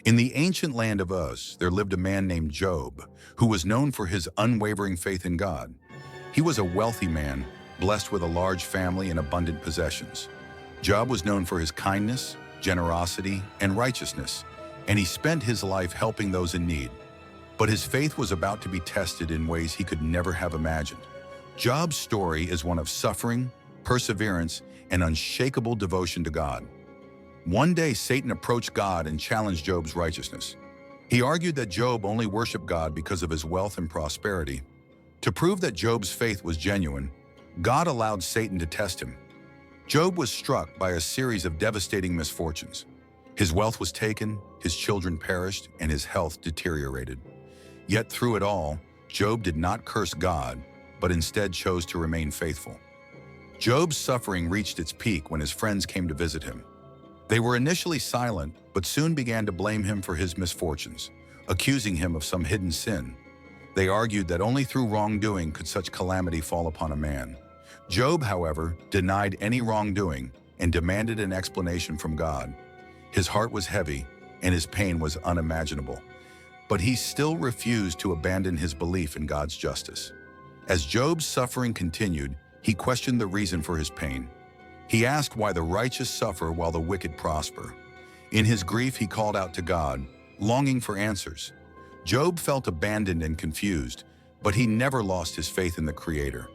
In the ancient land of Uz, there lived a man named Job, who was known for his unwavering faith in God. He was a wealthy man, blessed with a large family and abundant possessions. Job was known for his kindness, generosity, and righteousness, and he spent his life helping those in need. But his faith was about to be tested in ways he could never have imagined. Job's story is one of suffering, perseverance, and unshakable devotion to God. One day, Satan approached God and challenged Job's righteousness. He argued that Job only worshiped God because of his wealth and prosperity. To prove that Job's faith was genuine, God allowed Satan to test him. Job was struck by a series of devastating misfortunes. His wealth was taken, his children perished, and his health deteriorated. Yet through it all, Job did not curse God, but instead chose to remain faithful. Job's suffering reached its peak when his friends came to visit him. They were initially silent, but soon began to blame him for his misfortunes, accusing him of some hidden sin. They argued that only through wrongdoing could such calamity fall upon a man. Job, however, denied any wrongdoing and demanded an explanation from God. His heart was heavy, and his pain was unimaginable. But he still refused to abandon his belief in God's justice. As Job's suffering continued, he questioned the reason for his pain. He asked why the righteous suffer while the wicked prosper. In his grief, he called out to God, longing for answers. Job felt abandoned and confused, but he never lost his faith in the Creator.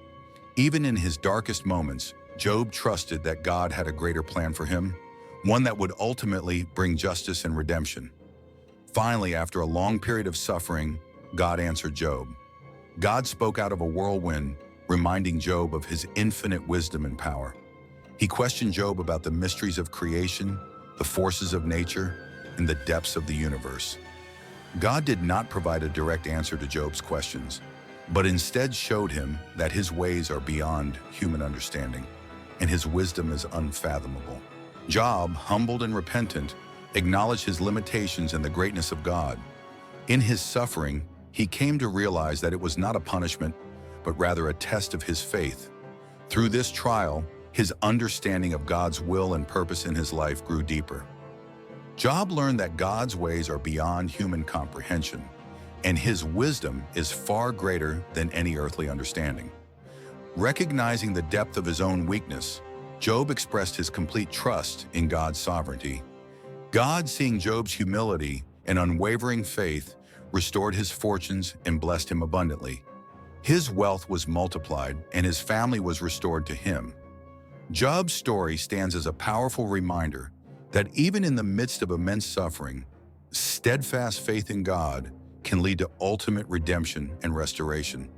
Even in his darkest moments, Job trusted that God had a greater plan for him, one that would ultimately bring justice and redemption. Finally, after a long period of suffering, God answered Job. God spoke out of a whirlwind, reminding Job of his infinite wisdom and power. He questioned Job about the mysteries of creation, the forces of nature, and the depths of the universe. God did not provide a direct answer to Job's questions, but instead showed him that his ways are beyond human understanding, and his wisdom is unfathomable. Job, humbled and repentant, acknowledged his limitations and the greatness of God. In his suffering, he came to realize that it was not a punishment, but rather a test of his faith. Through this trial, his understanding of God's will and purpose in his life grew deeper. Job learned that God's ways are beyond human comprehension, and his wisdom is far greater than any earthly understanding. Recognizing the depth of his own weakness, Job expressed his complete trust in God's sovereignty. God, seeing Job's humility and unwavering faith, restored his fortunes and blessed him abundantly. His wealth was multiplied, and his family was restored to him. Job's story stands as a powerful reminder that even in the midst of immense suffering, steadfast faith in God can lead to ultimate redemption and restoration.